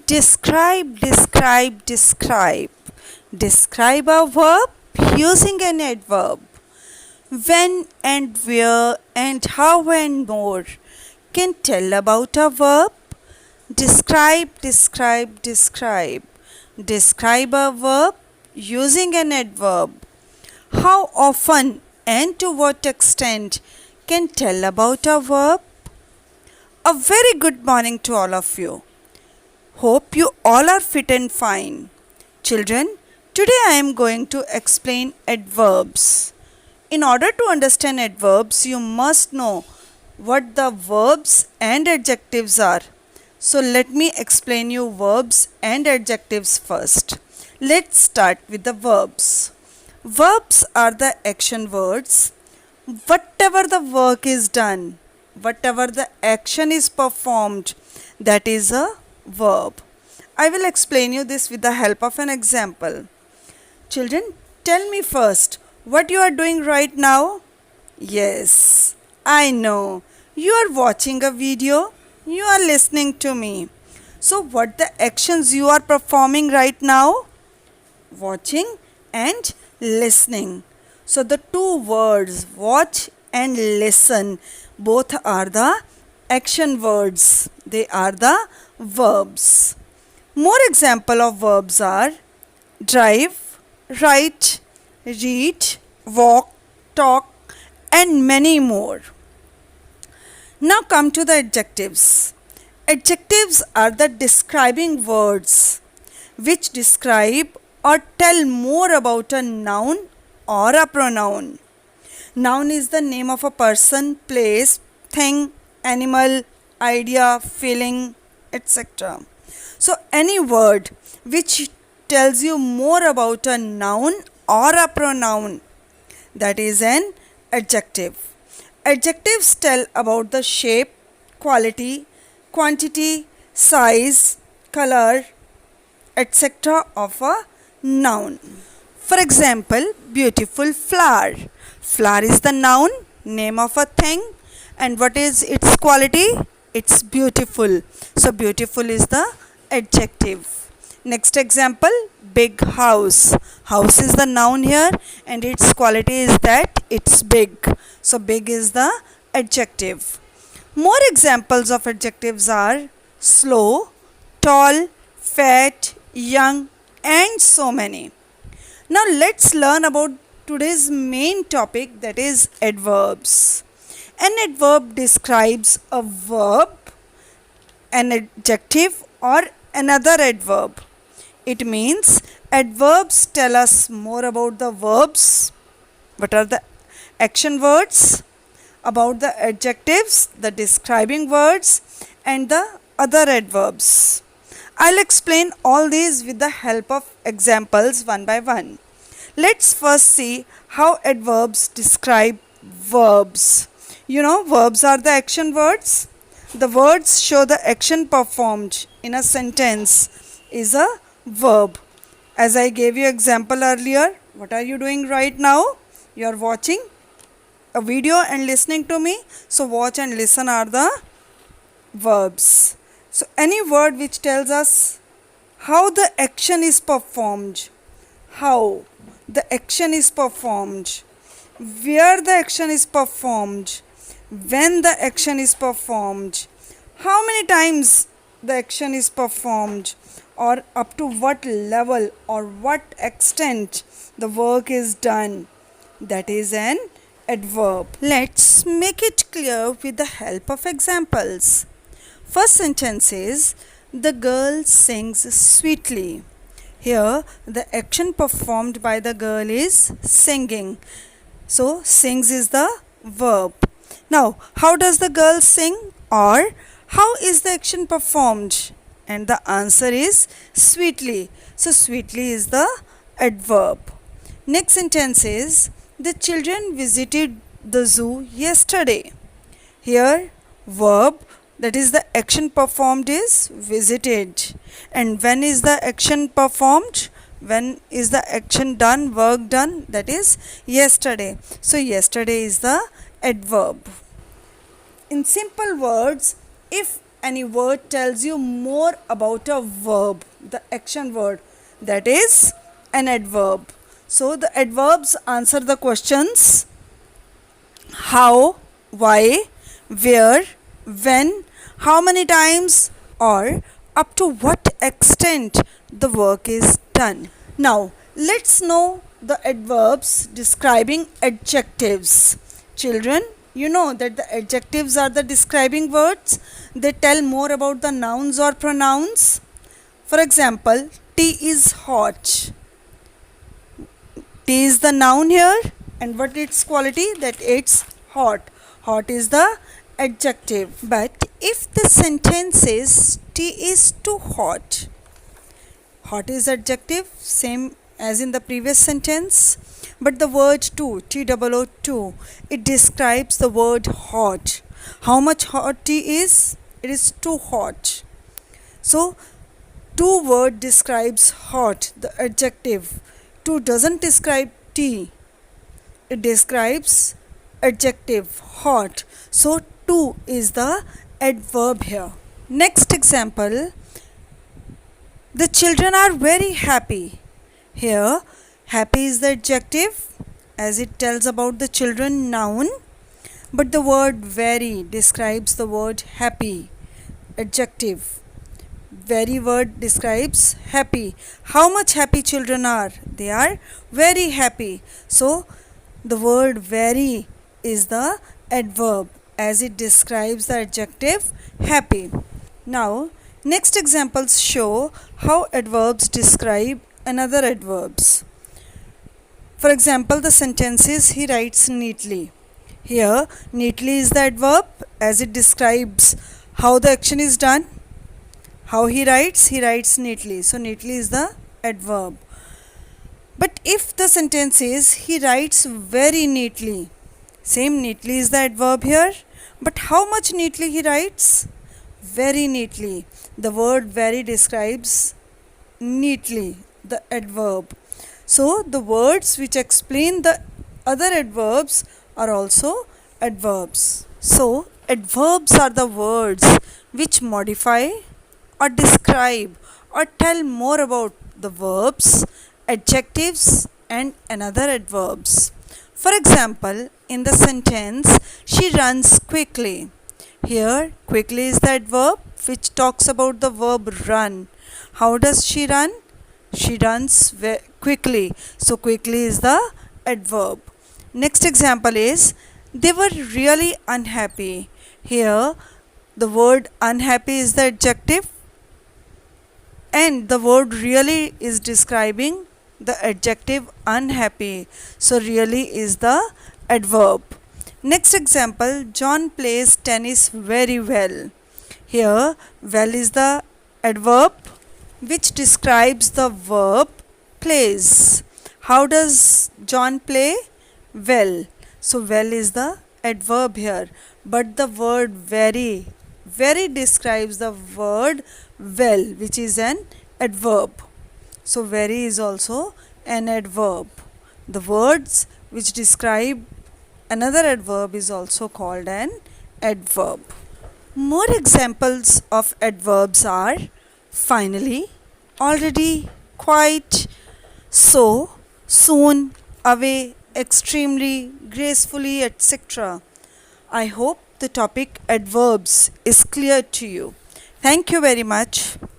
Describe, describe, describe. Describe a verb using an adverb. When and where and how and more can tell about a verb. Describe, describe, describe. Describe a verb using an adverb. How often and to what extent can tell about a verb. A very good morning to all of you. Hope you all are fit and fine. Children, today I am going to explain adverbs. In order to understand adverbs, you must know what the verbs and adjectives are. So let me explain you verbs and adjectives first. Let's start with the verbs. Verbs are the action words. Whatever the work is done, whatever the action is performed, that is a verb. I will explain you this with the help of an example. Children, tell me first what you are doing right now. Yes, I know. You are watching a video. You are listening to me. So what the actions you are performing right now? Watching and listening. So the two words watch and listen both are the action words. They are the verbs. More example of verbs are drive, write, read, walk, talk and many more. Now come to the adjectives. Adjectives are the describing words which describe or tell more about a noun or a pronoun. Noun is the name of a person, place, thing, animal, idea, feeling, etc. So any word which tells you more about a noun or a pronoun, that is an adjective. Adjectives tell about the shape, quality, quantity, size, color, etc. of a noun. For example, beautiful flower. Flower is the noun, name of a thing, and what is its quality? It's beautiful. So beautiful is the adjective. Next example, big house. House is the noun here and its quality is that it's big. So big is the adjective. More examples of adjectives are slow, tall, fat, young and so many. Now let's learn about today's main topic, that is adverbs. An adverb describes a verb, an adjective or another adverb. It means adverbs tell us more about the verbs, what are the action words, about the adjectives, the describing words and the other adverbs. I'll explain all these with the help of examples one by one. Let's first see how adverbs describe verbs. You know, verbs are the action words. The words show the action performed in a sentence is a verb. As I gave you example earlier, what are you doing right now? You are watching a video and listening to me. So watch and listen are the verbs. So any word which tells us how the action is performed, how the action is performed, where the action is performed, when the action is performed, how many times the action is performed, or up to what level or what extent the work is done, that is an adverb. Let's make it clear with the help of examples. First sentence is, the girl sings sweetly. Here the action performed by the girl is singing. So sings is the verb. Now how does the girl sing, or how is the action performed? And the answer is sweetly. So sweetly is the adverb. Next sentence is, the children visited the zoo yesterday. Here verb, that is the action performed is visited. And when is the action performed? When is the action done, work done? That is yesterday. So yesterday is the adverb. In simple words, if any word tells you more about a verb, the action word, that is an adverb. So the adverbs answer the questions how, why, where, when, how many times, or up to what extent the work is done. Now, let's know the adverbs describing adjectives. Children, you know that the adjectives are the describing words. They tell more about the nouns or pronouns. For example, tea is hot. Tea is the noun here, and what its quality? That it's hot. Hot is the adjective. But if the sentence is tea is too hot, hot is adjective, same as in the previous sentence. But the word too, T-O-O-2, it describes the word hot. How much hot tea is? It is too hot. So, two word describes hot, the adjective. Two doesn't describe tea. It describes adjective hot. So, two is the adverb here. Next example, the children are very happy. Here, happy is the adjective as it tells about the children noun, but the word very describes the word happy, adjective. Very word describes happy. How much happy children are? They are very happy. So, the word very is the adverb as it describes the adjective happy. Now, next examples show how adverbs describe another adverbs. For example, the sentence is he writes neatly. Here, neatly is the adverb as it describes how the action is done. How he writes neatly. So, neatly is the adverb. But if the sentence is he writes very neatly, same neatly is the adverb here. But how much neatly he writes? Very neatly. The word very describes neatly, the adverb. So, the words which explain the other adverbs are also adverbs. So, adverbs are the words which modify or describe or tell more about the verbs, adjectives, and another adverbs. For example, in the sentence, she runs quickly. Here, quickly is the adverb which talks about the verb run. How does she run? She runs quickly. So, quickly is the adverb. Next example is they were really unhappy. Here, the word unhappy is the adjective and the word really is describing the adjective unhappy. So, really is the adverb. Next example, John plays tennis very well. Here, well is the adverb which describes the verb plays. How does John play? Well. So, well is the adverb here. But the word very describes the word well, which is an adverb. So, very is also an adverb. The words which describe another adverb is also called an adverb. More examples of adverbs are finally, already, quite, so, soon, away, extremely, gracefully, etc. I hope the topic adverbs is clear to you. Thank you very much.